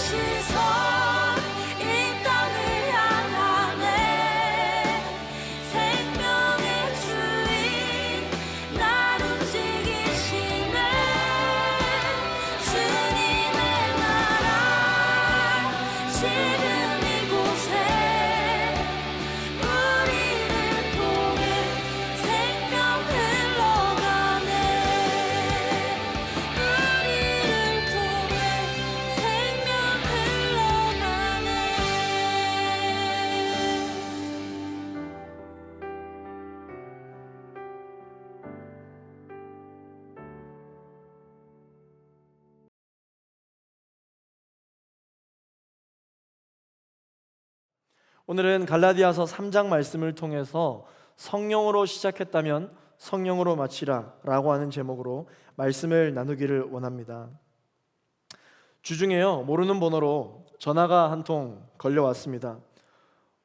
시선 이 땅을 향하네. 생명의 주인 날 움직이시네. 주님의 나라 지금 이곳에 우리를 통해 생명 흘러가네. 우리를 통해 생명 흘러가네. 오늘은 갈라디아서 3장 말씀을 통해서 성령으로 시작했다면 성령으로 마치라 라고 하는 제목으로 말씀을 나누기를 원합니다. 주중에요, 모르는 번호로 전화가 한 통 걸려왔습니다.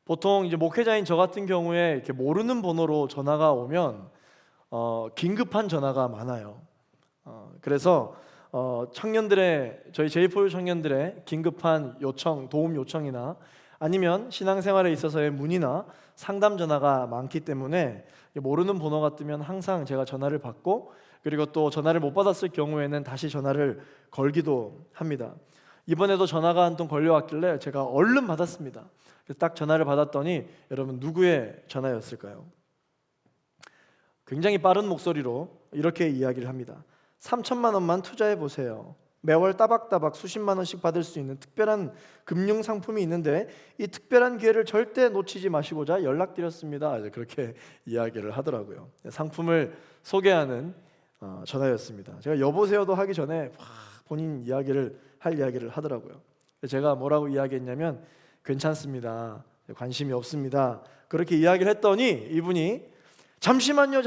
보통 이제 목회자인 저 같은 경우에 이렇게 모르는 번호로 전화가 오면 긴급한 전화가 많아요. 그래서 청년들의, 저희 제이포유 청년들의 긴급한 요청, 도움 요청이나 아니면 신앙생활에 있어서의 문의나 상담 전화가 많기 때문에 모르는 번호가 뜨면 항상 제가 전화를 받고, 그리고 또 전화를 못 받았을 경우에는 다시 전화를 걸기도 합니다. 이번에도 전화가 한 통 걸려왔길래 제가 얼른 받았습니다. 그래서 딱 전화를 받았더니 여러분, 누구의 전화였을까요? 굉장히 빠른 목소리로 이렇게 이야기를 합니다. 3천만 원만 투자해 보세요. 매월 따박따박 수십만 원씩 받을 수 있는 특별한 금융 상품이 있는데 이 특별한 기회를 절대 놓치지 마시고자 연락드렸습니다. 그렇게 이야기를 하더라고요. 상품을 소개하는 전화였습니다. 제가 여보세요도 하기 전에 본인 이야기를 하더라고요. 제가 뭐라고 이야기했냐면 괜찮습니다, 관심이 없습니다, 그렇게 이야기를 했더니 이분이 잠시만요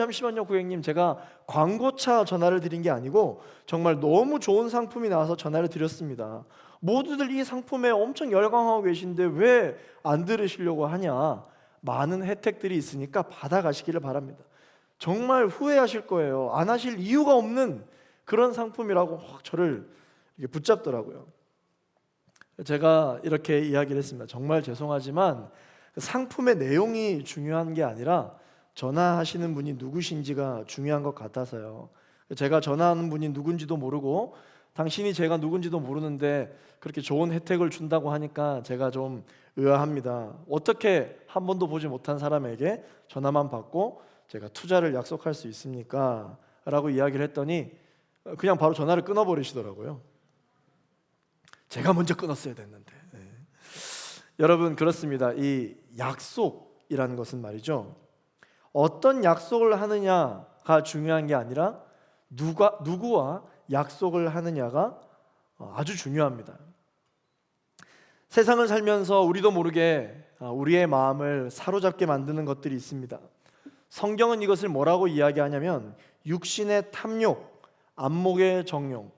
고객님, 제가 광고차 전화를 드린 게 아니고 정말 너무 좋은 상품이 나와서 전화를 드렸습니다. 모두들 이 상품에 엄청 열광하고 계신데 왜 안 들으시려고 하냐, 많은 혜택들이 있으니까 받아가시기를 바랍니다. 정말 후회하실 거예요. 안 하실 이유가 없는 그런 상품이라고 확 저를 이렇게 붙잡더라고요. 제가 이렇게 이야기를 했습니다. 정말 죄송하지만 상품의 내용이 중요한 게 아니라 전화하시는 분이 누구신지가 중요한 것 같아서요. 제가 전화하는 분이 누군지도 모르고 당신이 제가 누군지도 모르는데 그렇게 좋은 혜택을 준다고 하니까 제가 좀 의아합니다. 어떻게 한 번도 보지 못한 사람에게 전화만 받고 제가 투자를 약속할 수 있습니까? 라고 이야기를 했더니 그냥 바로 전화를 끊어버리시더라고요. 제가 먼저 끊었어야 됐는데. 여러분, 그렇습니다. 이 약속이라는 것은 말이죠, 어떤 약속을 하느냐가 중요한 게 아니라 누구와 약속을 하느냐가 아주 중요합니다. 세상을 살면서 우리도 모르게 우리의 마음을 사로잡게 만드는 것들이 있습니다. 성경은 이것을 뭐라고 이야기하냐면 육신의 탐욕, 안목의 정욕,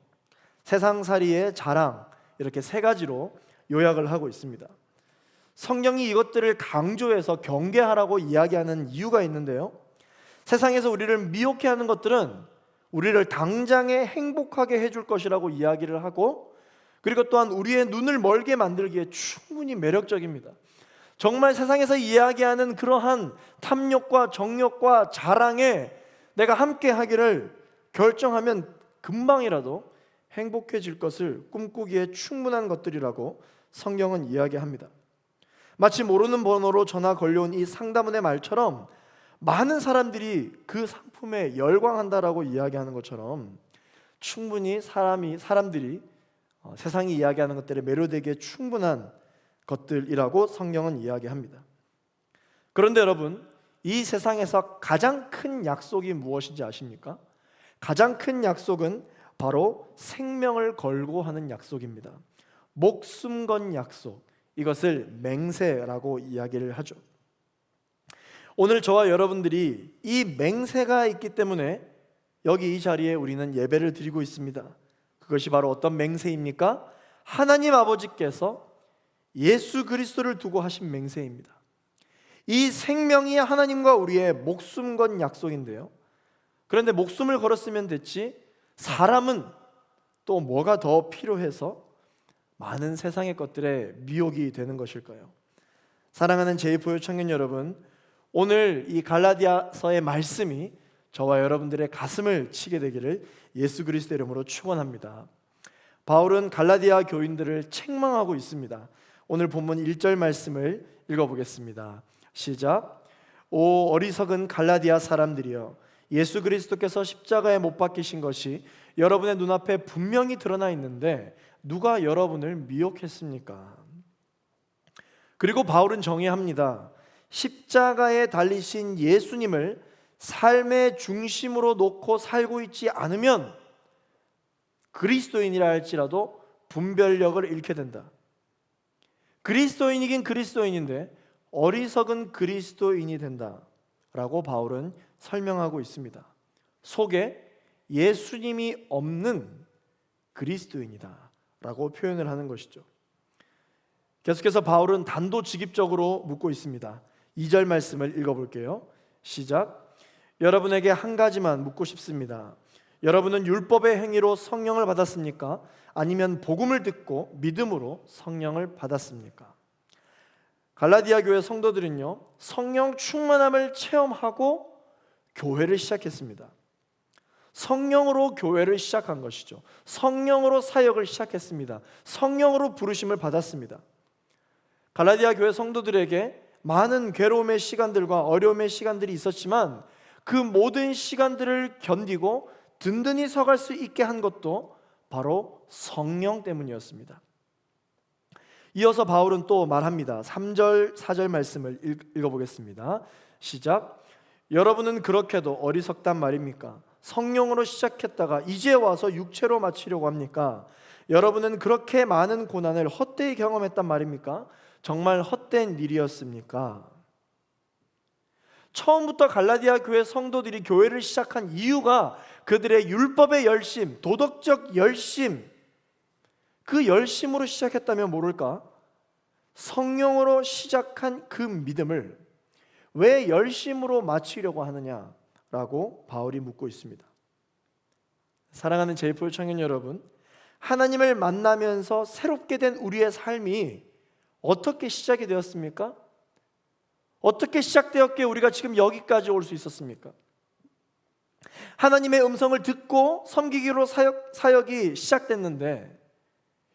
세상살이의 자랑, 이렇게 세 가지로 요약을 하고 있습니다. 성경이 이것들을 강조해서 경계하라고 이야기하는 이유가 있는데요, 세상에서 우리를 미혹해 하는 것들은 우리를 당장에 행복하게 해줄 것이라고 이야기를 하고, 그리고 또한 우리의 눈을 멀게 만들기에 충분히 매력적입니다. 정말 세상에서 이야기하는 그러한 탐욕과 정욕과 자랑에 내가 함께 하기를 결정하면 금방이라도 행복해질 것을 꿈꾸기에 충분한 것들이라고 성경은 이야기합니다. 마치 모르는 번호로 전화 걸려온 이 상담원의 말처럼 많은 사람들이 그 상품에 열광한다라고 이야기하는 것처럼 충분히 사람들이 세상이 이야기하는 것들에 매료되기에 충분한 것들이라고 성경은 이야기합니다. 그런데 여러분, 이 세상에서 가장 큰 약속이 무엇인지 아십니까? 가장 큰 약속은 바로 생명을 걸고 하는 약속입니다. 목숨 건 약속, 이것을 맹세라고 이야기를 하죠. 오늘 저와 여러분들이 이 맹세가 있기 때문에 여기 이 자리에 우리는 예배를 드리고 있습니다. 그것이 바로 어떤 맹세입니까? 하나님 아버지께서 예수 그리스도를 두고 하신 맹세입니다. 이 생명이 하나님과 우리의 목숨 건 약속인데요, 그런데 목숨을 걸었으면 됐지 사람은 또 뭐가 더 필요해서 많은 세상의 것들에 미혹이 되는 것일까요? 사랑하는 제2포유 청년 여러분, 오늘 이 갈라디아서의 말씀이 저와 여러분들의 가슴을 치게 되기를 예수 그리스도 이름으로 축원합니다. 바울은 갈라디아 교인들을 책망하고 있습니다. 오늘 본문 1절 말씀을 읽어보겠습니다. 시작. 오 어리석은 갈라디아 사람들이여, 예수 그리스도께서 십자가에 못 박히신 것이 여러분의 눈앞에 분명히 드러나 있는데 누가 여러분을 미혹했습니까? 그리고 바울은 정의합니다. 십자가에 달리신 예수님을 삶의 중심으로 놓고 살고 있지 않으면 그리스도인이라 할지라도 분별력을 잃게 된다. 그리스도인이긴 그리스도인인데 어리석은 그리스도인이 된다라고 바울은 설명하고 있습니다. 속에 예수님이 없는 그리스도인이다라고 표현을 하는 것이죠. 계속해서 바울은 단도직입적으로 묻고 있습니다. 2절 말씀을 읽어볼게요. 시작. 여러분에게 한 가지만 묻고 싶습니다. 여러분은 율법의 행위로 성령을 받았습니까? 아니면 복음을 듣고 믿음으로 성령을 받았습니까? 갈라디아 교회 성도들은요, 성령 충만함을 체험하고 교회를 시작했습니다. 성령으로 교회를 시작한 것이죠. 성령으로 사역을 시작했습니다. 성령으로 부르심을 받았습니다. 갈라디아 교회 성도들에게 많은 괴로움의 시간들과 어려움의 시간들이 있었지만 그 모든 시간들을 견디고 든든히 서갈 수 있게 한 것도 바로 성령 때문이었습니다. 이어서 바울은 또 말합니다. 3절, 4절 말씀을 읽어보겠습니다. 시작. 여러분은 그렇게도 어리석단 말입니까? 성령으로 시작했다가 이제 와서 육체로 마치려고 합니까? 여러분은 그렇게 많은 고난을 헛되이 경험했단 말입니까? 정말 헛된 일이었습니까? 처음부터 갈라디아 교회 성도들이 교회를 시작한 이유가 그들의 율법의 열심, 도덕적 열심, 그 열심으로 시작했다면 모를까? 성령으로 시작한 그 믿음을 왜 열심으로 마치려고 하느냐라고 바울이 묻고 있습니다. 사랑하는 제2포유 청년 여러분, 하나님을 만나면서 새롭게 된 우리의 삶이 어떻게 시작이 되었습니까? 어떻게 시작되었기에 우리가 지금 여기까지 올 수 있었습니까? 하나님의 음성을 듣고 섬기기로 사역이 시작됐는데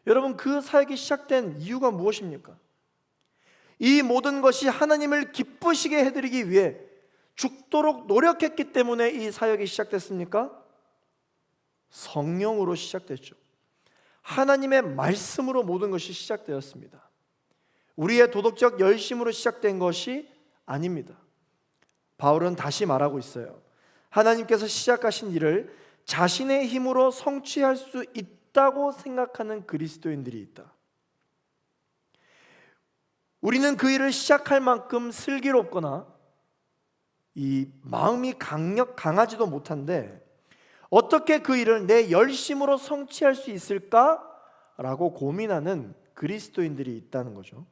여러분, 그 사역이 시작된 이유가 무엇입니까? 이 모든 것이 하나님을 기쁘시게 해드리기 위해 죽도록 노력했기 때문에 이 사역이 시작됐습니까? 성령으로 시작됐죠. 하나님의 말씀으로 모든 것이 시작되었습니다. 우리의 도덕적 열심으로 시작된 것이 아닙니다. 바울은 다시 말하고 있어요. 하나님께서 시작하신 일을 자신의 힘으로 성취할 수 있다고 생각하는 그리스도인들이 있다. 우리는 그 일을 시작할 만큼 슬기롭거나 이 마음이 강하지도 못한데 어떻게 그 일을 내 열심으로 성취할 수 있을까라고 고민하는 그리스도인들이 있다는 거죠.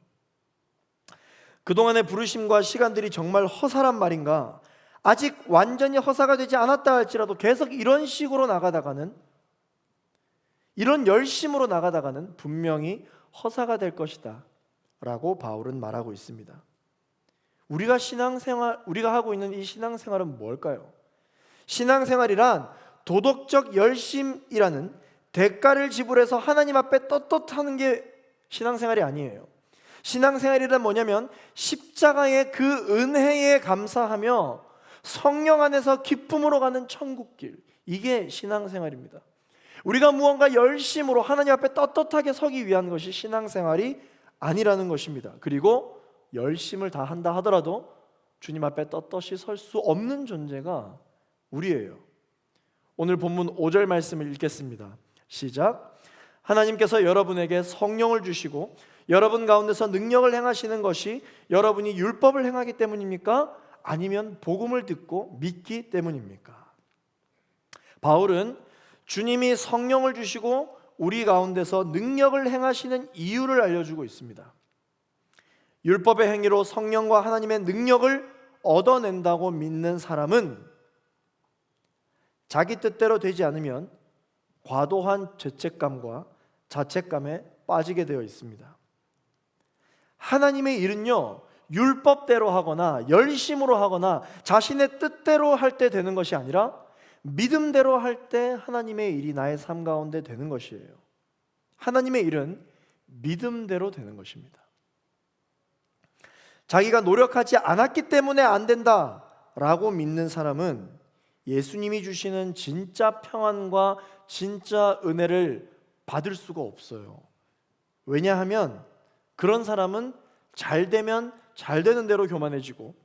그동안의 부르심과 시간들이 정말 허사란 말인가? 아직 완전히 허사가 되지 않았다 할지라도 계속 이런 식으로 나가다가는, 이런 열심으로 나가다가는 분명히 허사가 될 것이다 라고 바울은 말하고 있습니다. 우리가 하고 있는 이 신앙생활은 뭘까요? 신앙생활이란 도덕적 열심이라는 대가를 지불해서 하나님 앞에 떳떳하는 게 신앙생활이 아니에요. 신앙생활이란 뭐냐면 십자가의 그 은혜에 감사하며 성령 안에서 기쁨으로 가는 천국길, 이게 신앙생활입니다. 우리가 무언가 열심으로 하나님 앞에 떳떳하게 서기 위한 것이 신앙생활이 아니라는 것입니다. 그리고 열심을 다 한다 하더라도 주님 앞에 떳떳이 설 수 없는 존재가 우리예요. 오늘 본문 5절 말씀을 읽겠습니다. 시작. 하나님께서 여러분에게 성령을 주시고 여러분 가운데서 능력을 행하시는 것이 여러분이 율법을 행하기 때문입니까? 아니면 복음을 듣고 믿기 때문입니까? 바울은 주님이 성령을 주시고 우리 가운데서 능력을 행하시는 이유를 알려주고 있습니다. 율법의 행위로 성령과 하나님의 능력을 얻어낸다고 믿는 사람은 자기 뜻대로 되지 않으면 과도한 죄책감과 자책감에 빠지게 되어 있습니다. 하나님의 일은요, 율법대로 하거나 열심으로 하거나 자신의 뜻대로 할 때 되는 것이 아니라 믿음대로 할 때 하나님의 일이 나의 삶 가운데 되는 것이에요. 하나님의 일은 믿음대로 되는 것입니다. 자기가 노력하지 않았기 때문에 안 된다라고 믿는 사람은 예수님이 주시는 진짜 평안과 진짜 은혜를 받을 수가 없어요. 왜냐하면 그런 사람은 잘 되면 잘 되는 대로 교만해지고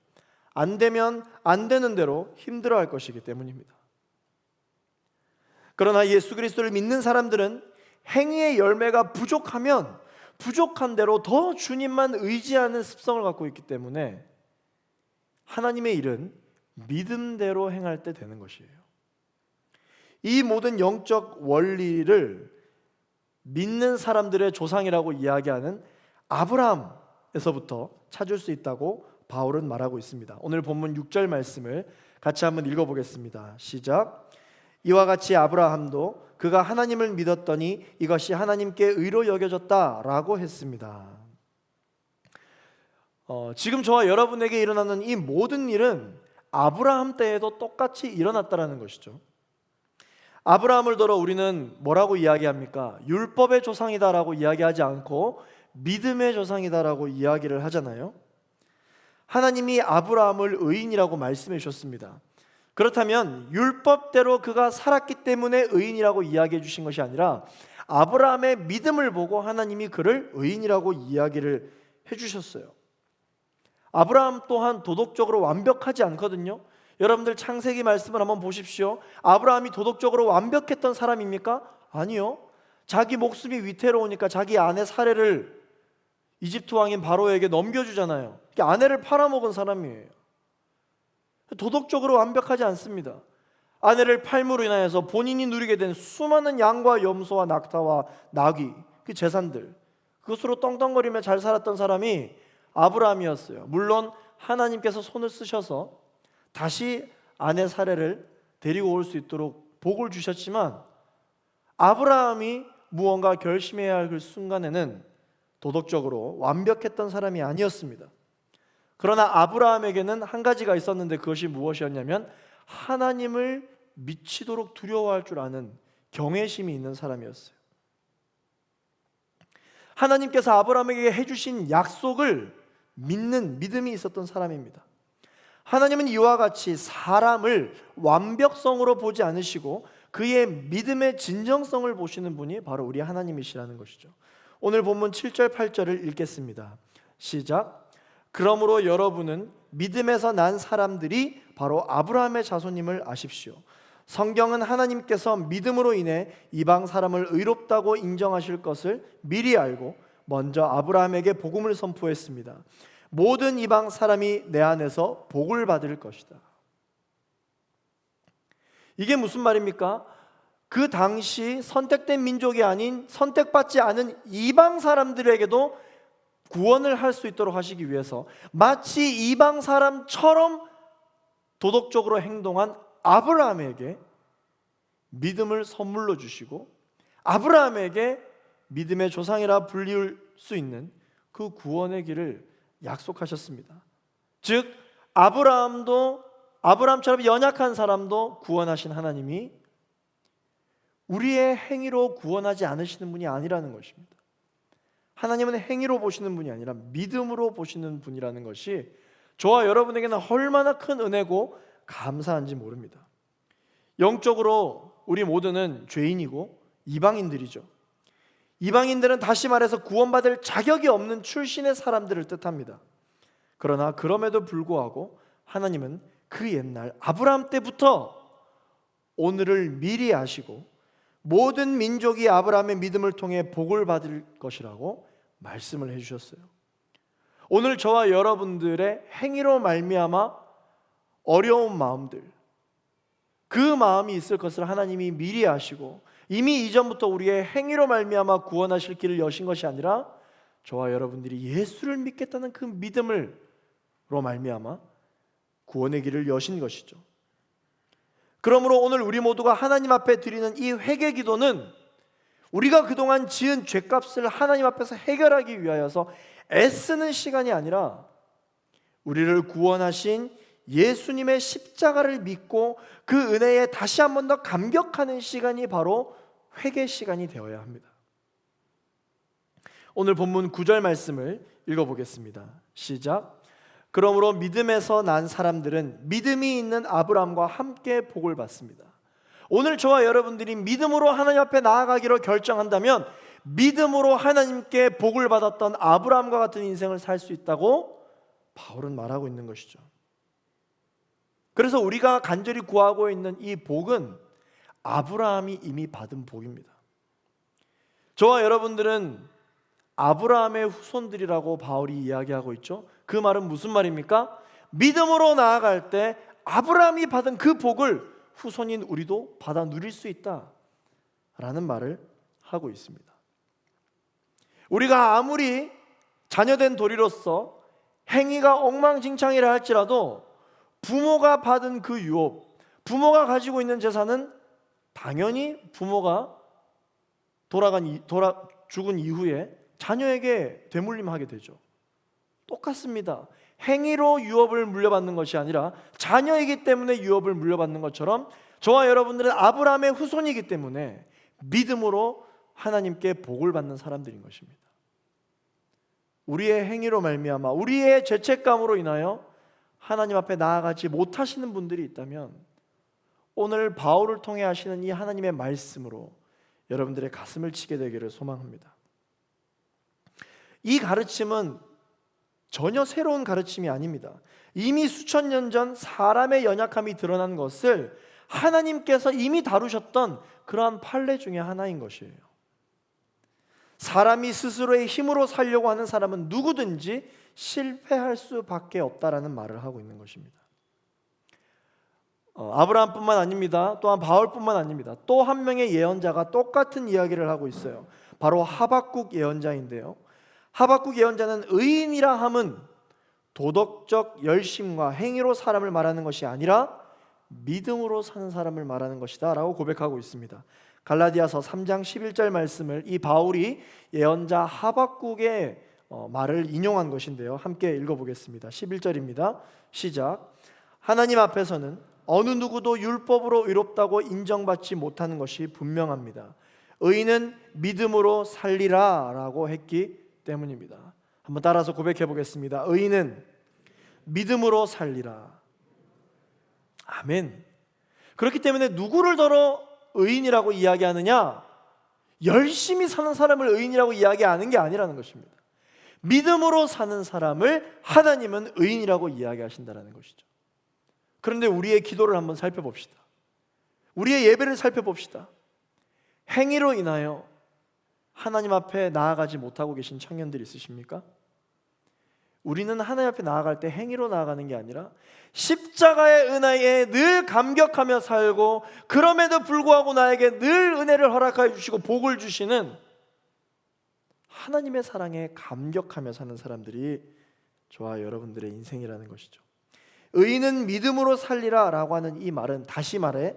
안 되면 안 되는 대로 힘들어할 것이기 때문입니다. 그러나 예수 그리스도를 믿는 사람들은 행위의 열매가 부족하면 부족한 대로 더 주님만 의지하는 습성을 갖고 있기 때문에 하나님의 일은 믿음대로 행할 때 되는 것이에요. 이 모든 영적 원리를 믿는 사람들의 조상이라고 이야기하는 아브라함에서부터 찾을 수 있다고 바울은 말하고 있습니다. 오늘 본문 6절 말씀을 같이 한번 읽어보겠습니다. 시작. 이와 같이 아브라함도 그가 하나님을 믿었더니 이것이 하나님께 의로 여겨졌다라고 했습니다. 지금 저와 여러분에게 일어나는 이 모든 일은 아브라함 때에도 똑같이 일어났다라는 것이죠. 아브라함을 들어 우리는 뭐라고 이야기합니까? 율법의 조상이다라고 이야기하지 않고 믿음의 조상이다라고 이야기를 하잖아요. 하나님이 아브라함을 의인이라고 말씀해 주셨습니다. 그렇다면 율법대로 그가 살았기 때문에 의인이라고 이야기해 주신 것이 아니라 아브라함의 믿음을 보고 하나님이 그를 의인이라고 이야기를 해 주셨어요. 아브라함 또한 도덕적으로 완벽하지 않거든요. 여러분들 창세기 말씀을 한번 보십시오. 아브라함이 도덕적으로 완벽했던 사람입니까? 아니요. 자기 목숨이 위태로우니까 자기 아내 사례를 이집트 왕인 바로에게 넘겨주잖아요. 아내를 팔아먹은 사람이에요. 도덕적으로 완벽하지 않습니다. 아내를 팔므로 인하여서 본인이 누리게 된 수많은 양과 염소와 낙타와 나귀, 그 재산들, 그것으로 떵떵거리며 잘 살았던 사람이 아브라함이었어요. 물론 하나님께서 손을 쓰셔서 다시 아내 사례를 데리고 올 수 있도록 복을 주셨지만 아브라함이 무언가 결심해야 할 그 순간에는 도덕적으로 완벽했던 사람이 아니었습니다. 그러나 아브라함에게는 한 가지가 있었는데 그것이 무엇이었냐면 하나님을 미치도록 두려워할 줄 아는 경외심이 있는 사람이었어요. 하나님께서 아브라함에게 해주신 약속을 믿는 믿음이 있었던 사람입니다. 하나님은 이와 같이 사람을 완벽성으로 보지 않으시고 그의 믿음의 진정성을 보시는 분이 바로 우리 하나님이시라는 것이죠. 오늘 본문 7절 8절을 읽겠습니다. 시작. 그러므로 여러분은 믿음에서 난 사람들이 바로 아브라함의 자손임을 아십시오. 성경은 하나님께서 믿음으로 인해 이방 사람을 의롭다고 인정하실 것을 미리 알고 먼저 아브라함에게 복음을 선포했습니다. 모든 이방 사람이 내 안에서 복을 받을 것이다. 이게 무슨 말입니까? 그 당시 선택된 민족이 아닌 선택받지 않은 이방 사람들에게도 구원을 할 수 있도록 하시기 위해서 마치 이방 사람처럼 도덕적으로 행동한 아브라함에게 믿음을 선물로 주시고 아브라함에게 믿음의 조상이라 불릴 수 있는 그 구원의 길을 약속하셨습니다. 즉 아브라함처럼 연약한 사람도 구원하신 하나님이 우리의 행위로 구원하지 않으시는 분이 아니라는 것입니다. 하나님은 행위로 보시는 분이 아니라 믿음으로 보시는 분이라는 것이 저와 여러분에게는 얼마나 큰 은혜고 감사한지 모릅니다. 영적으로 우리 모두는 죄인이고 이방인들이죠. 이방인들은 다시 말해서 구원받을 자격이 없는 출신의 사람들을 뜻합니다. 그러나 그럼에도 불구하고 하나님은 그 옛날 아브라함 때부터 오늘을 미리 아시고 모든 민족이 아브라함의 믿음을 통해 복을 받을 것이라고 말씀을 해주셨어요. 오늘 저와 여러분들의 행위로 말미암아 어려운 마음들, 그 마음이 있을 것을 하나님이 미리 아시고 이미 이전부터 우리의 행위로 말미암아 구원하실 길을 여신 것이 아니라 저와 여러분들이 예수를 믿겠다는 그 믿음으로 말미암아 구원의 길을 여신 것이죠. 그러므로 오늘 우리 모두가 하나님 앞에 드리는 이 회개 기도는 우리가 그동안 지은 죄값을 하나님 앞에서 해결하기 위하여서 애쓰는 시간이 아니라 우리를 구원하신 예수님의 십자가를 믿고 그 은혜에 다시 한 번 더 감격하는 시간이 바로 회개 시간이 되어야 합니다. 오늘 본문 9절 말씀을 읽어보겠습니다. 시작. 그러므로 믿음에서 난 사람들은 믿음이 있는 아브라함과 함께 복을 받습니다. 오늘 저와 여러분들이 믿음으로 하나님 앞에 나아가기로 결정한다면 믿음으로 하나님께 복을 받았던 아브라함과 같은 인생을 살 수 있다고 바울은 말하고 있는 것이죠. 그래서 우리가 간절히 구하고 있는 이 복은 아브라함이 이미 받은 복입니다. 저와 여러분들은 아브라함의 후손들이라고 바울이 이야기하고 있죠. 그 말은 무슨 말입니까? 믿음으로 나아갈 때 아브라함이 받은 그 복을 후손인 우리도 받아 누릴 수 있다라는 말을 하고 있습니다. 우리가 아무리 자녀된 도리로서 행위가 엉망진창이라 할지라도 부모가 받은 그 유업, 부모가 가지고 있는 재산은 당연히 부모가 죽은 이후에 자녀에게 되물림하게 되죠. 똑같습니다. 행위로 유업을 물려받는 것이 아니라 자녀이기 때문에 유업을 물려받는 것처럼 저와 여러분들은 아브라함의 후손이기 때문에 믿음으로 하나님께 복을 받는 사람들인 것입니다. 우리의 행위로 말미암아 우리의 죄책감으로 인하여 하나님 앞에 나아가지 못하시는 분들이 있다면 오늘 바울을 통해 하시는 이 하나님의 말씀으로 여러분들의 가슴을 치게 되기를 소망합니다. 이 가르침은 전혀 새로운 가르침이 아닙니다. 이미 수천 년 전 사람의 연약함이 드러난 것을 하나님께서 이미 다루셨던 그러한 판례 중에 하나인 것이에요. 사람이 스스로의 힘으로 살려고 하는 사람은 누구든지 실패할 수밖에 없다라는 말을 하고 있는 것입니다. 아브라함뿐만 아닙니다. 또한 바울뿐만 아닙니다. 또 한 명의 예언자가 똑같은 이야기를 하고 있어요. 바로 하박국 예언자인데요. 하박국 예언자는 의인이라 함은 도덕적 열심과 행위로 사람을 말하는 것이 아니라 믿음으로 사는 사람을 말하는 것이다 라고 고백하고 있습니다. 갈라디아서 3장 11절 말씀을 이 바울이 예언자 하박국의 말을 인용한 것인데요. 함께 읽어보겠습니다. 11절입니다. 시작. 하나님 앞에서는 어느 누구도 율법으로 의롭다고 인정받지 못하는 것이 분명합니다. 의인은 믿음으로 살리라 라고 했기 때문입니다. 한번 따라서 고백해 보겠습니다. 의인은 믿음으로 살리라. 아멘. 그렇기 때문에 누구를 더러 의인이라고 이야기하느냐? 열심히 사는 사람을 의인이라고 이야기하는 게 아니라는 것입니다. 믿음으로 사는 사람을 하나님은 의인이라고 이야기하신다는 것이죠. 그런데 우리의 기도를 한번 살펴봅시다. 우리의 예배를 살펴봅시다. 행위로 인하여 하나님 앞에 나아가지 못하고 계신 청년들 있으십니까? 우리는 하나님 앞에 나아갈 때 행위로 나아가는 게 아니라 십자가의 은혜에 늘 감격하며 살고 그럼에도 불구하고 나에게 늘 은혜를 허락하여 주시고 복을 주시는 하나님의 사랑에 감격하며 사는 사람들이 저와 여러분들의 인생이라는 것이죠. 의인은 믿음으로 살리라 라고 하는 이 말은 다시 말해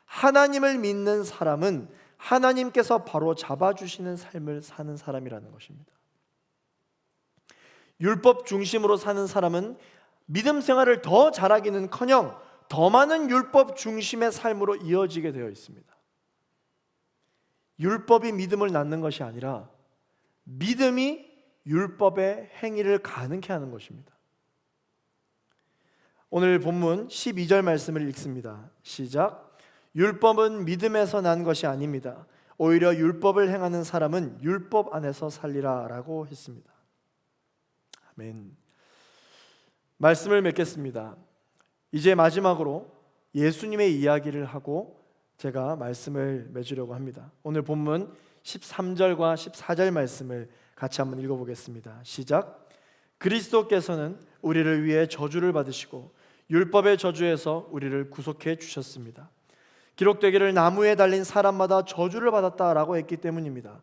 하나님을 믿는 사람은 하나님께서 바로 잡아주시는 삶을 사는 사람이라는 것입니다. 율법 중심으로 사는 사람은 믿음 생활을 더 잘하기는커녕 더 많은 율법 중심의 삶으로 이어지게 되어 있습니다. 율법이 믿음을 낳는 것이 아니라 믿음이 율법의 행위를 가능케 하는 것입니다. 오늘 본문 12절 말씀을 읽습니다. 시작. 율법은 믿음에서 난 것이 아닙니다. 오히려 율법을 행하는 사람은 율법 안에서 살리라 라고 했습니다. 아멘. 말씀을 맺겠습니다. 이제 마지막으로 예수님의 이야기를 하고 제가 말씀을 맺으려고 합니다. 오늘 본문 13절과 14절 말씀을 같이 한번 읽어보겠습니다. 시작. 그리스도께서는 우리를 위해 저주를 받으시고 율법의 저주에서 우리를 구속해 주셨습니다. 기록되기를 나무에 달린 사람마다 저주를 받았다라고 했기 때문입니다.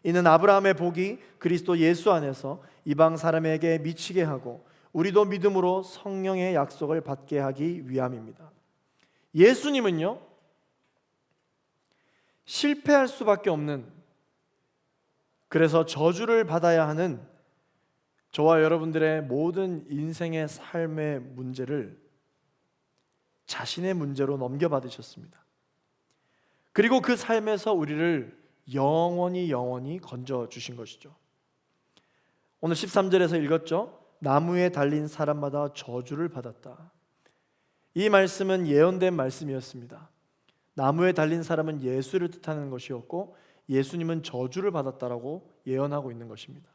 이는 아브라함의 복이 그리스도 예수 안에서 이방 사람에게 미치게 하고 우리도 믿음으로 성령의 약속을 받게 하기 위함입니다. 예수님은요 실패할 수밖에 없는 그래서 저주를 받아야 하는 저와 여러분들의 모든 인생의 삶의 문제를 자신의 문제로 넘겨받으셨습니다. 그리고 그 삶에서 우리를 영원히 건져 주신 것이죠. 오늘 13절에서 읽었죠. 나무에 달린 사람마다 저주를 받았다. 이 말씀은 예언된 말씀이었습니다. 나무에 달린 사람은 예수를 뜻하는 것이었고 예수님은 저주를 받았다라고 예언하고 있는 것입니다.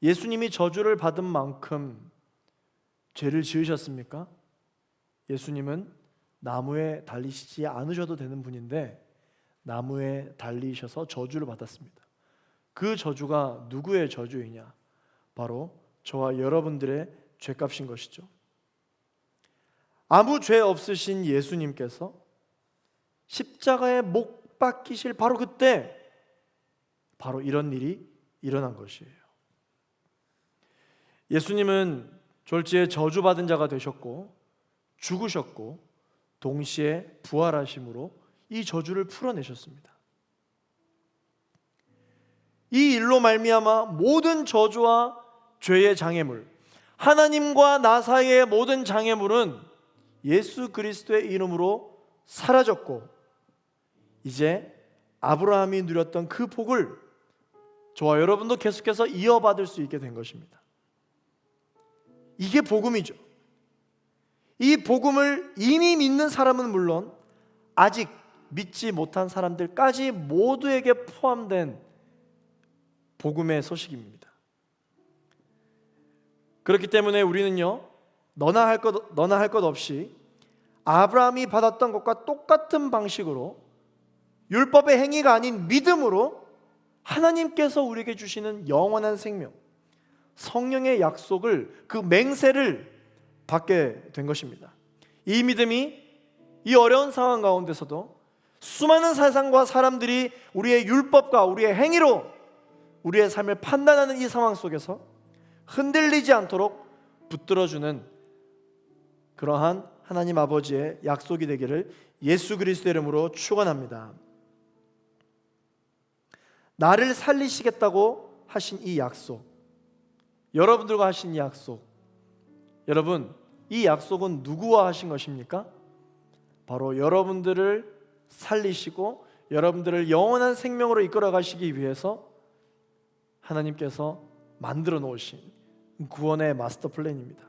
예수님이 저주를 받은 만큼 죄를 지으셨습니까? 예수님은 나무에 달리시지 않으셔도 되는 분인데 나무에 달리셔서 저주를 받았습니다. 그 저주가 누구의 저주이냐? 바로 저와 여러분들의 죄값인 것이죠. 아무 죄 없으신 예수님께서 십자가에 못 박히실 바로 그때 바로 이런 일이 일어난 것이에요. 예수님은 졸지에 저주받은 자가 되셨고 죽으셨고 동시에 부활하심으로 이 저주를 풀어내셨습니다. 이 일로 말미암아 모든 저주와 죄의 장애물, 하나님과 나 사이의 모든 장애물은 예수 그리스도의 이름으로 사라졌고 이제 아브라함이 누렸던 그 복을 저와 여러분도 계속해서 이어받을 수 있게 된 것입니다. 이게 복음이죠. 이 복음을 이미 믿는 사람은 물론 아직 믿지 못한 사람들까지 모두에게 포함된 복음의 소식입니다. 그렇기 때문에 우리는요, 너나 할 것 없이 아브라함이 받았던 것과 똑같은 방식으로 율법의 행위가 아닌 믿음으로 하나님께서 우리에게 주시는 영원한 생명, 성령의 약속을, 그 맹세를 받게 된 것입니다. 이 믿음이 이 어려운 상황 가운데서도 수많은 세상과 사람들이 우리의 율법과 우리의 행위로 우리의 삶을 판단하는 이 상황 속에서 흔들리지 않도록 붙들어주는 그러한 하나님 아버지의 약속이 되기를 예수 그리스도의 이름으로 축원합니다. 나를 살리시겠다고 하신 이 약속, 여러분들과 하신 이 약속, 여러분, 이 약속은 누구와 하신 것입니까? 바로 여러분들을 살리시고 여러분들을 영원한 생명으로 이끌어 가시기 위해서 하나님께서 만들어 놓으신 구원의 마스터 플랜입니다.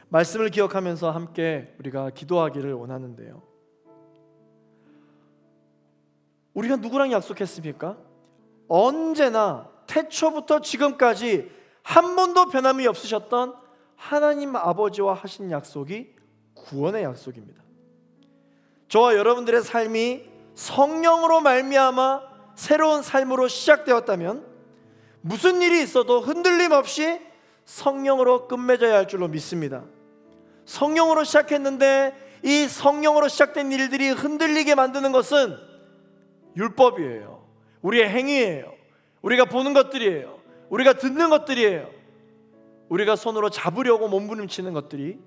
말씀을 기억하면서 함께 우리가 기도하기를 원하는데요, 우리가 누구랑 약속했습니까? 언제나 태초부터 지금까지 한 번도 변함이 없으셨던 하나님 아버지와 하신 약속이 구원의 약속입니다. 저와 여러분들의 삶이 성령으로 말미암아 새로운 삶으로 시작되었다면 무슨 일이 있어도 흔들림 없이 성령으로 끝맺어야 할 줄로 믿습니다. 성령으로 시작했는데 이 성령으로 시작된 일들이 흔들리게 만드는 것은 율법이에요. 우리의 행위예요. 우리가 보는 것들이에요. 우리가 듣는 것들이에요. 우리가 손으로 잡으려고 몸부림치는 것들이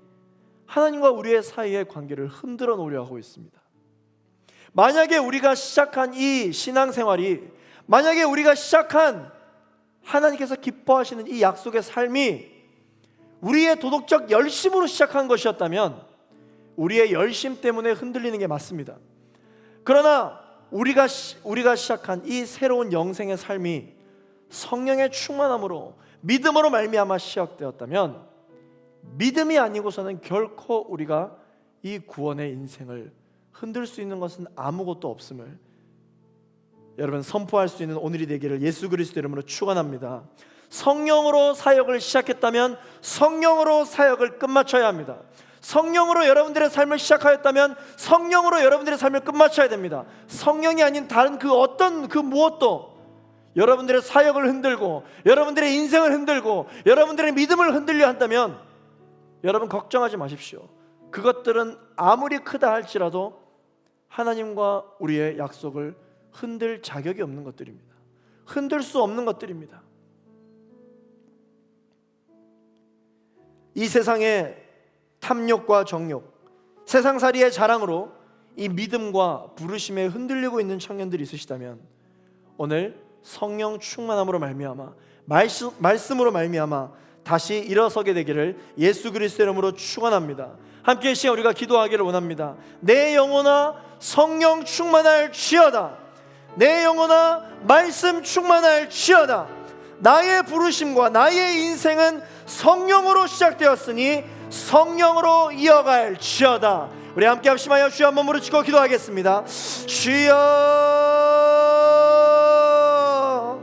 하나님과 우리의 사이의 관계를 흔들어 놓으려 하고 있습니다. 만약에 우리가 시작한 이 신앙생활이, 만약에 우리가 시작한 하나님께서 기뻐하시는 이 약속의 삶이 우리의 도덕적 열심으로 시작한 것이었다면 우리의 열심 때문에 흔들리는 게 맞습니다. 그러나 우리가 시작한 이 새로운 영생의 삶이 성령의 충만함으로 믿음으로 말미암아 시작되었다면 믿음이 아니고서는 결코 우리가 이 구원의 인생을 흔들 수 있는 것은 아무것도 없음을 여러분 선포할 수 있는 오늘이 되기를 예수 그리스도 이름으로 축원합니다. 성령으로 사역을 시작했다면 성령으로 사역을 끝마쳐야 합니다. 성령으로 여러분들의 삶을 시작하였다면 성령으로 여러분들의 삶을 끝마쳐야 됩니다. 성령이 아닌 다른 그 어떤 그 무엇도 여러분들의 사역을 흔들고 여러분들의 인생을 흔들고 여러분들의 믿음을 흔들려 한다면 여러분 걱정하지 마십시오. 그것들은 아무리 크다 할지라도 하나님과 우리의 약속을 흔들 자격이 없는 것들입니다. 흔들 수 없는 것들입니다. 이 세상의 탐욕과 정욕, 세상살이의 자랑으로 이 믿음과 부르심에 흔들리고 있는 청년들이 있으시다면 오늘 성령 충만함으로 말미암아 말씀으로 말미암아 다시 일어서게 되기를 예수 그리스도의 이름으로 축원합니다. 함께 이 시간 우리가 기도하기를 원합니다. 내 영혼아 성령 충만할지어다. 내 영혼아 말씀 충만할지어다. 나의 부르심과 나의 인생은 성령으로 시작되었으니 성령으로 이어갈지어다. 우리 함께 합심하여 주여 한 번 부르짖고 기도하겠습니다. 주여,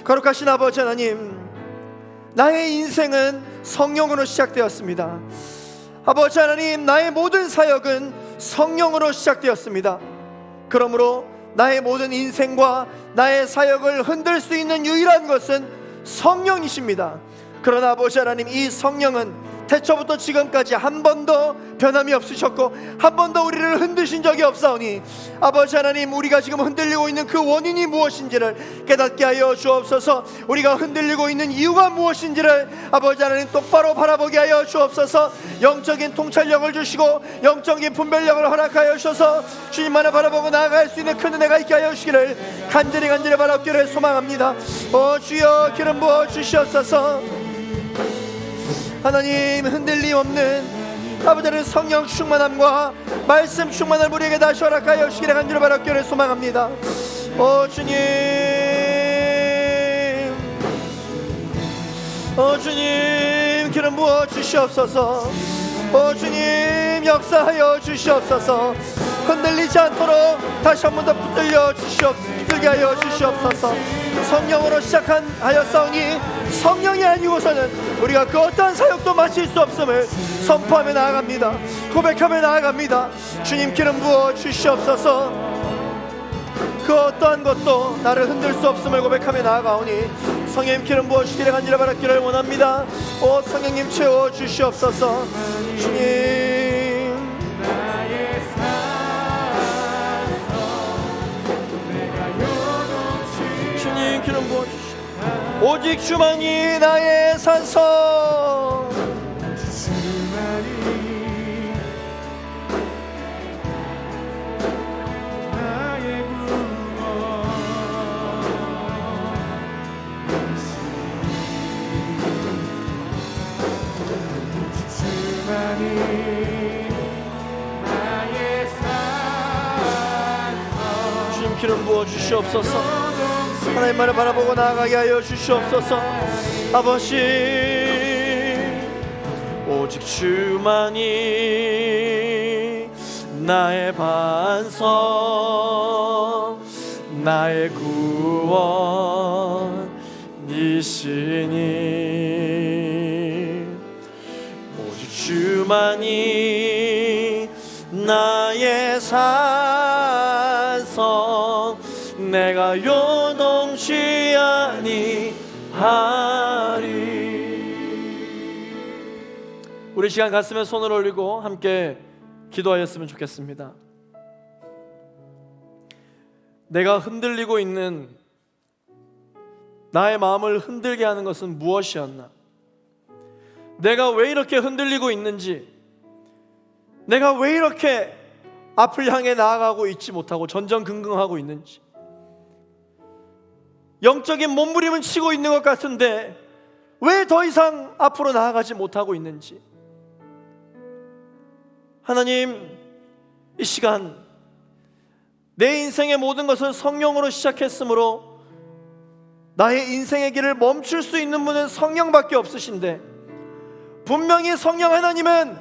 거룩하신 아버지 하나님, 나의 인생은 성령으로 시작되었습니다. 아버지 하나님, 나의 모든 사역은 성령으로 시작되었습니다. 그러므로 나의 모든 인생과 나의 사역을 흔들 수 있는 유일한 것은 성령이십니다. 그러나 아버지 하나님, 이 성령은 태초부터 지금까지 한 번도 변함이 없으셨고 한 번도 우리를 흔드신 적이 없사오니 아버지 하나님, 우리가 지금 흔들리고 있는 그 원인이 무엇인지를 깨닫게 하여 주옵소서. 우리가 흔들리고 있는 이유가 무엇인지를 아버지 하나님 똑바로 바라보게 하여 주옵소서. 영적인 통찰력을 주시고 영적인 분별력을 허락하여 주셔서 주님만을 바라보고 나아갈 수 있는 큰 은혜가 있게 하여 주시기를 간절히 바라옵기를 소망합니다. 주여, 기름 부어 주시옵소서. 하나님, 흔들림 없는 아버지는 성령 충만함과 말씀 충만을 우리에게 다시 허락하여 주시기를 간절히 바라옵기를 소망합니다. 주님, 주님, 기름 부어 주시옵소서. 주님, 역사하여 주시옵소서. 흔들리지 않도록 다시 한 번 더 붙들게 하여 주시옵소서. 성령으로 시작하였사오니 성령이 아니고서는 우리가 그 어떠한 사역도 마칠 수 없음을 선포하며 나아갑니다. 고백하며 나아갑니다. 주님, 기름 부어 주시옵소서. 그 어떠한 것도 나를 흔들 수 없음을 고백하며 나아가오니 성령님 기름 부어 주시기를 간절히 바라기를 원합니다. 성령님 채워 주시옵소서. 주님, 주님 기름 부어 주시옵소서. 오직 주만이 나의 산성, 주님 기름 부어 주시옵소서. 하나님만을 바라보고 나아가게 하여 주시옵소서. 아버지, 오직 주만이 나의 반석, 나의 구원이시니 오직 주만이 나의 산성, 내가 요동치 아니하리. 우리 시간 가슴에 손을 올리고 함께 기도하였으면 좋겠습니다. 내가 흔들리고 있는 나의 마음을 흔들게 하는 것은 무엇이었나? 내가 왜 이렇게 흔들리고 있는지, 내가 왜 이렇게 앞을 향해 나아가고 있지 못하고 전전긍긍하고 있는지, 영적인 몸부림은 치고 있는 것 같은데 왜 더 이상 앞으로 나아가지 못하고 있는지, 하나님, 이 시간 내 인생의 모든 것을 성령으로 시작했으므로 나의 인생의 길을 멈출 수 있는 분은 성령밖에 없으신데, 분명히 성령 하나님은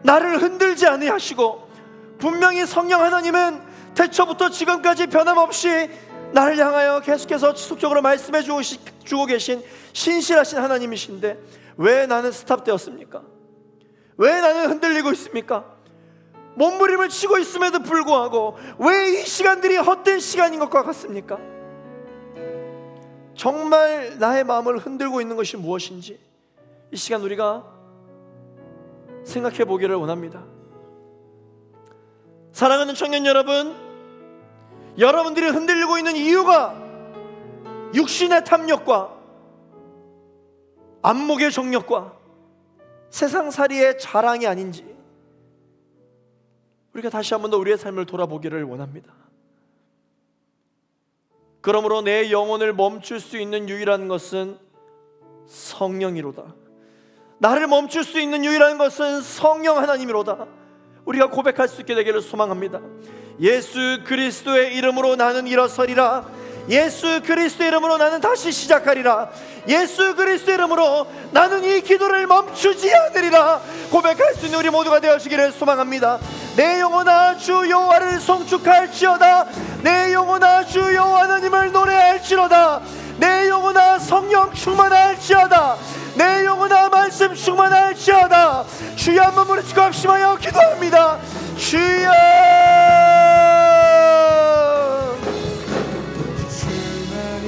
나를 흔들지 아니하시고, 분명히 성령 하나님은 태초부터 지금까지 변함없이 나를 향하여 계속해서 지속적으로 말씀해 주고 계신 신실하신 하나님이신데 왜 나는 스탑되었습니까? 왜 나는 흔들리고 있습니까? 몸부림을 치고 있음에도 불구하고 왜 이 시간들이 헛된 시간인 것과 같습니까? 정말 나의 마음을 흔들고 있는 것이 무엇인지 이 시간 우리가 생각해 보기를 원합니다. 사랑하는 청년 여러분, 여러분들이 흔들리고 있는 이유가 육신의 탐욕과 안목의 정욕과 세상살이의 자랑이 아닌지 우리가 다시 한 번 더 우리의 삶을 돌아보기를 원합니다. 그러므로 내 영혼을 멈출 수 있는 유일한 것은 성령이로다. 나를 멈출 수 있는 유일한 것은 성령 하나님이로다. 우리가 고백할 수 있게 되기를 소망합니다. 예수 그리스도의 이름으로 나는 일어서리라. 예수 그리스도의 이름으로 나는 다시 시작하리라. 예수 그리스도의 이름으로 나는 이 기도를 멈추지 않으리라. 고백할 수 있는 우리 모두가 되어지기를 소망합니다. 내 영혼아 주 여호와를 송축할지어다. 내 영혼아 주 여호와 하나님을 노래할지로다. 내 영혼아 성령 충만할지어다. 내 영혼아 말씀 충만할지어다. 주여 한번 부르짖고 합심하여 기도합니다. 주여,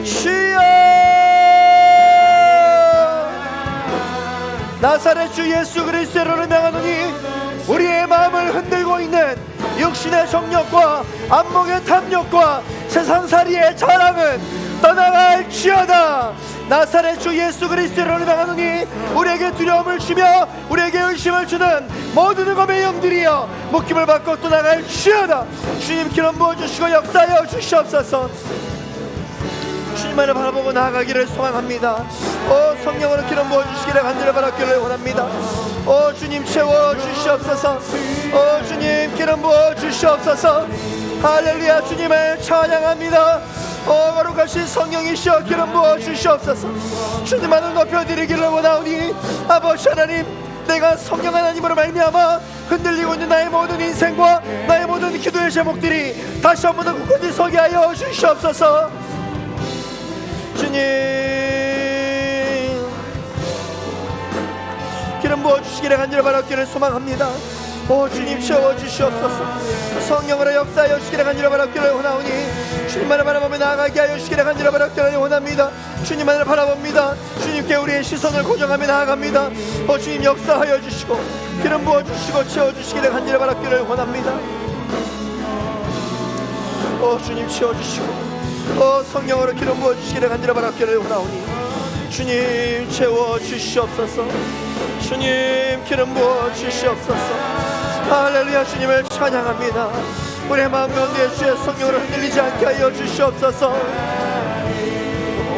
주여. 나사렛 주 예수 그리스도를 명하노니 우리의 마음을 흔들고 있는 육신의 정욕과 안목의 탐욕과 세상살이의 자랑은 떠나갈지어다. 나사렛 주 예수 그리스도를 명하노니 우리에게 두려움을 주며 우리에게 의심을 주는 모든 검의 영들이여 묶임을 받고 떠나갈지어다. 주님 기름 부어주시고 역사하여 주시옵소서. 주님만을 바라보고 나아가기를 소망합니다. 성령으로 기름 부어주시기를 간절히 바라기를 원합니다. 주님 채워주시옵소서. 주님 기름 부어주시옵소서. 할렐루야. 주님을 찬양합니다. 거룩하신 성령이시여 기름 부어주시옵소서. 주님만을 높여드리기를 원하오니 아버지 하나님, 내가 성령 하나님으로 말미암아 흔들리고 있는 나의 모든 인생과 나의 모든 기도의 제목들이 다시 한번 더 굳건히 서게 하여 주시옵소서. 주님 기름 부어주시기를 간절히 바라기를 소망합니다. 주님 채워주시옵소서. 성령으로 역사하여 주시기를 간절히 바라기를 원하오니 주님만을 바라보며 나아가게 하여 주시기를 간절히 바라기를 원합니다. 주님만을 바라봅니다. 주님께 우리의 시선을 고정하며 나아갑니다. 주님 역사하여 주시고 기름 부어주시고 채워주시기를 간절히 바라기를 원합니다. 주님 채워주시고 성령으로 기름 부어주시기를 간절히 바라기를 원하오니 주님 채워주시옵소서. 주님 기름 부어주시옵소서. 할렐루야. 주님을 찬양합니다. 우리의 마음 가운데 주의 성령으로 흔들리지 않게 하여 주시옵소서.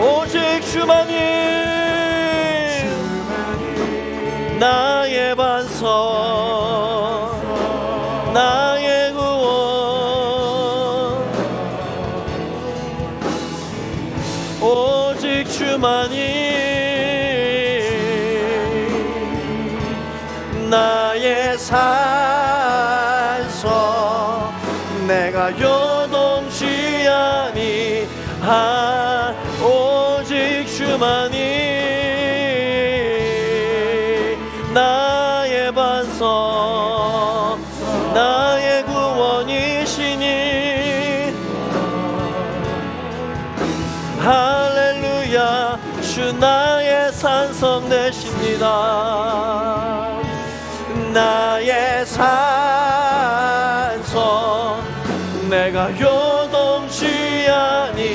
오직 주만이 나의 반석 나의 구원. 오직 주만이 나의 산소 내가 요동치 아니한 오직 주만이 나의 반석 나의 구원이시니 할렐루야. 주 나의 산성 되십니다. 나의 산성 내가 요동치 아니하리.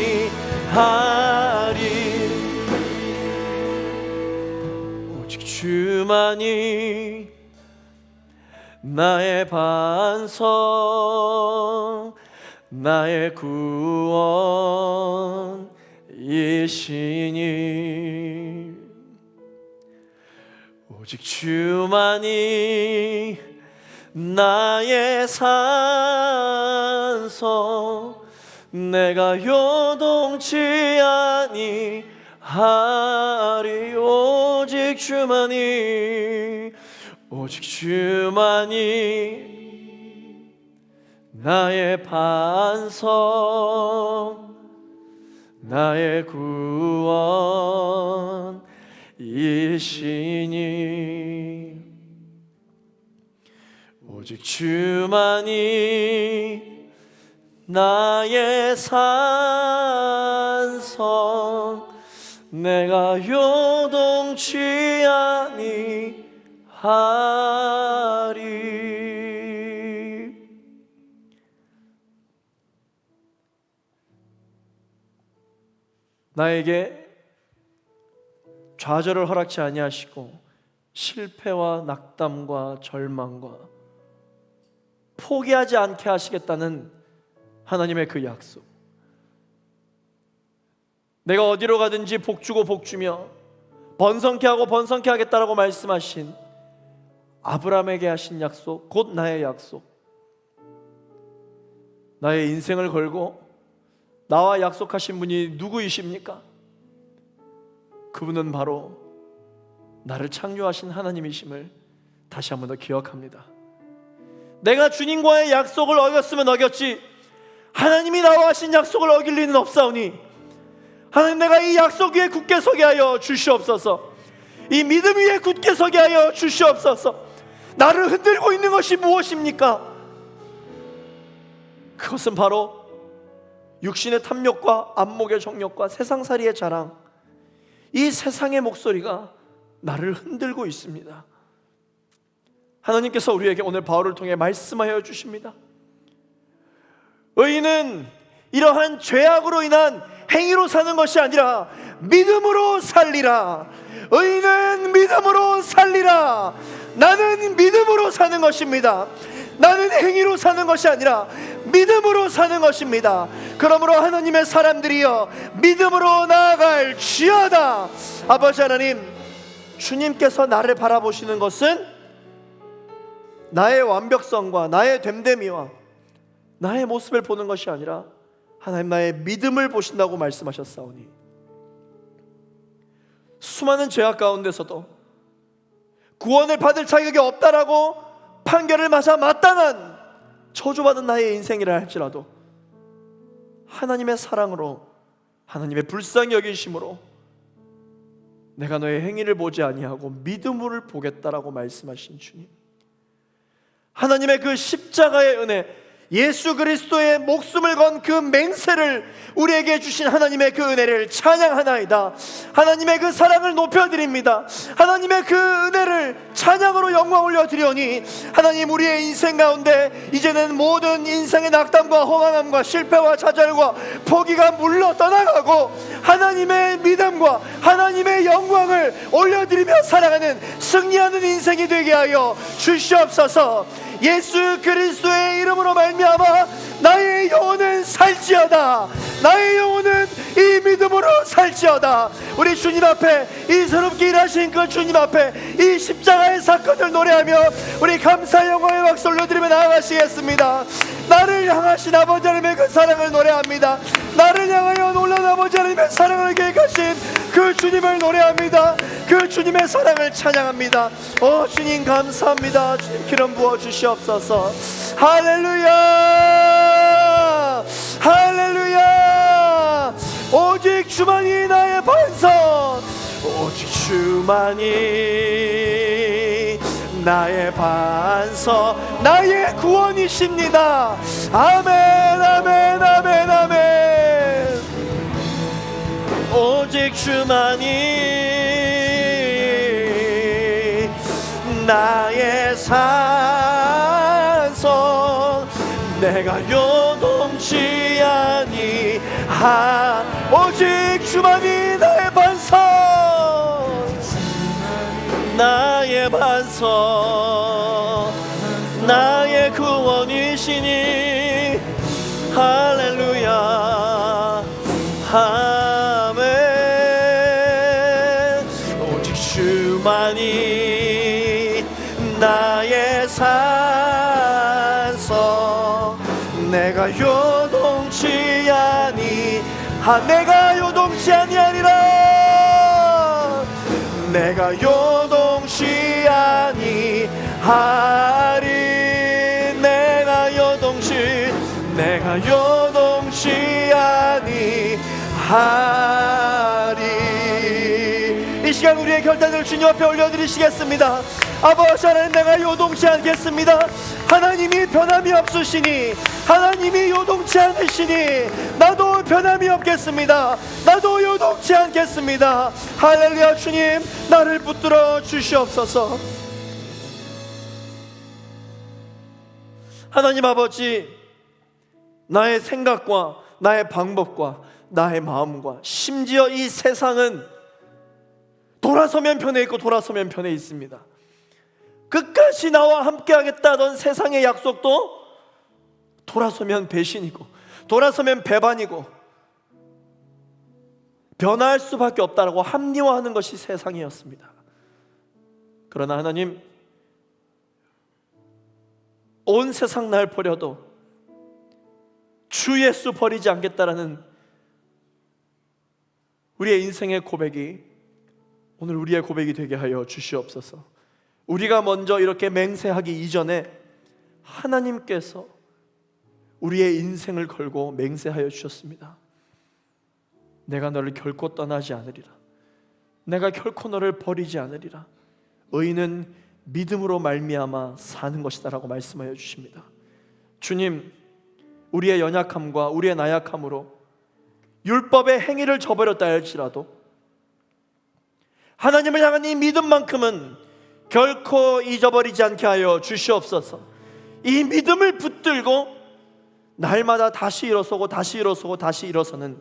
오직 주만이 나의 반석 나의 구원이시니 오직 주만이 나의 산성 내가 요동치 아니하리. 오직 주만이 나의 반석 나의 구원이시니 오직 주만이 나의 산성 내가 요동치 아니하리. 나에게 좌절을 허락치 아니하시고 실패와 낙담과 절망과 포기하지 않게 하시겠다는 하나님의 그 약속. 내가 어디로 가든지 복 주고 복 주며 번성케 하고 번성케 하겠다라고 말씀하신 아브라함에게 하신 약속, 곧 나의 약속, 나의 인생을 걸고 나와 약속하신 분이 누구이십니까? 그분은 바로 나를 창조하신 하나님이심을 다시 한 번 더 기억합니다. 내가 주님과의 약속을 어겼으면 어겼지 하나님이 나와 하신 약속을 어길 리는 없사오니 하나님, 내가 이 약속 위에 굳게 서게 하여 주시옵소서. 이 믿음 위에 굳게 서게 하여 주시옵소서. 나를 흔들고 있는 것이 무엇입니까? 그것은 바로 육신의 탐욕과 안목의 정욕과 세상살이의 자랑, 이 세상의 목소리가 나를 흔들고 있습니다. 하나님께서 우리에게 오늘 바울을 통해 말씀하여 주십니다. 의인은 이러한 죄악으로 인한 행위로 사는 것이 아니라 믿음으로 살리라. 의인은 믿음으로 살리라. 나는 믿음으로 사는 것입니다. 나는 행위로 사는 것이 아니라 믿음으로 사는 것입니다. 그러므로 하나님의 사람들이여 믿음으로 나아갈 지어다. 아버지 하나님, 주님께서 나를 바라보시는 것은 나의 완벽성과 나의 됨됨이와 나의 모습을 보는 것이 아니라 하나님 나의 믿음을 보신다고 말씀하셨사오니, 수많은 죄악 가운데서도 구원을 받을 자격이 없다라고 판결을 맞아 마땅한 저주받은 나의 인생이라 할지라도 하나님의 사랑으로, 하나님의 불쌍히 여기심으로 내가 너의 행위를 보지 아니하고 믿음을 보겠다라고 말씀하신 주님, 하나님의 그 십자가의 은혜, 예수 그리스도의 목숨을 건 그 맹세를 우리에게 주신 하나님의 그 은혜를 찬양하나이다. 하나님의 그 사랑을 높여드립니다. 하나님의 그 은혜를 찬양으로 영광 올려드리오니 하나님, 우리의 인생 가운데 이제는 모든 인생의 낙담과 허망함과 실패와 좌절과 포기가 물러 떠나가고 하나님의 믿음과 하나님의 영광을 올려드리며 살아가는 승리하는 인생이 되게 하여 주시옵소서. 예수 그리스도의 이름으로 말미암아 나의 영혼은 살지어다. 나의 영혼은 이 믿음으로 살지어다. 우리 주님 앞에, 이 새롭게 일하신 그 주님 앞에 이 십자가의 사건을 노래하며 우리 감사 영광의 박수 올려드리며 나아가시겠습니다. 나를 향하신 아버지 하나님의 그 사랑을 노래합니다. 나를 향하여 놀라운 아버지 하나님의 사랑을 계획하신 그 주님을 노래합니다. 그 주님의 사랑을 찬양합니다. 주님 감사합니다. 주님 기름 부어 주시옵소서. 할렐루야, 할렐루야. 오직 주만이 나의 반석, 오직 주만이 나의 반석, 나의 구원이십니다. 아멘, 아멘, 아멘, 아멘. 오직 주만이 나의 산성, 내가 요동치 아니하. 오직 주만이 나의 반석, 나의 반석, 나의 구원이시니. 할렐루야, 아멘. 오직 주만이 나의 산성, 내가 요동치 아니하. 내가 요동치 아니하리라. 내가 요동치 아니하리. 내가 요동치 아니하리. 이 시간 우리의 결단을 주님 앞에 올려드리시겠습니다. 아버지 하나님, 내가 요동치 않겠습니다. 하나님이 변함이 없으시니, 하나님이 요동치 않으시니 나도 변함이 없겠습니다. 나도 요동치 않겠습니다. 할렐루야. 주님, 나를 붙들어 주시옵소서. 하나님 아버지, 나의 생각과 나의 방법과 나의 마음과 심지어 이 세상은 돌아서면 편에 있고 돌아서면 편에 있습니다. 끝까지 나와 함께 하겠다던 세상의 약속도 돌아서면 배신이고 돌아서면 배반이고 변화할 수밖에 없다라고 합리화하는 것이 세상이었습니다. 그러나 하나님, 온 세상 날 버려도 주 예수 버리지 않겠다라는 우리의 인생의 고백이 오늘 우리의 고백이 되게 하여 주시옵소서. 우리가 먼저 이렇게 맹세하기 이전에 하나님께서 우리의 인생을 걸고 맹세하여 주셨습니다. 내가 너를 결코 떠나지 않으리라. 내가 결코 너를 버리지 않으리라. 의인은 믿음으로 말미암아 사는 것이다 라고 말씀하여 주십니다. 주님, 우리의 연약함과 우리의 나약함으로 율법의 행위를 저버렸다 할지라도 하나님을 향한 이 믿음만큼은 결코 잊어버리지 않게 하여 주시옵소서. 이 믿음을 붙들고 날마다 다시 일어서고 다시 일어서고 다시 일어서는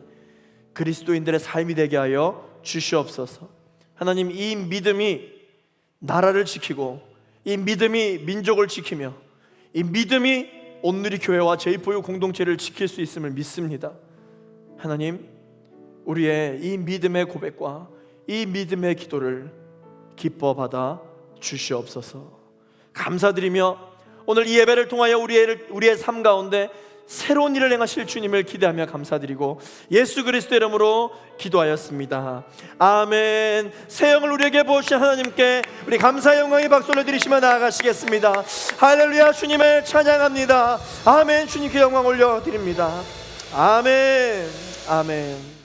그리스도인들의 삶이 되게 하여 주시옵소서. 하나님, 이 믿음이 나라를 지키고 이 믿음이 민족을 지키며 이 믿음이 온누리 교회와 제2포유 공동체를 지킬 수 있음을 믿습니다. 하나님, 우리의 이 믿음의 고백과 이 믿음의 기도를 기뻐 받아 주시옵소서. 감사드리며 오늘 이 예배를 통하여 우리의 삶 가운데 새로운 일을 행하실 주님을 기대하며 감사드리고 예수 그리스도의 이름으로 기도하였습니다. 아멘. 새 영을 우리에게 부으신 하나님께 우리 감사의 영광의 박수를 드리시며 나아가시겠습니다. 할렐루야. 주님을 찬양합니다. 아멘. 주님께 영광 올려드립니다. 아멘. 아멘.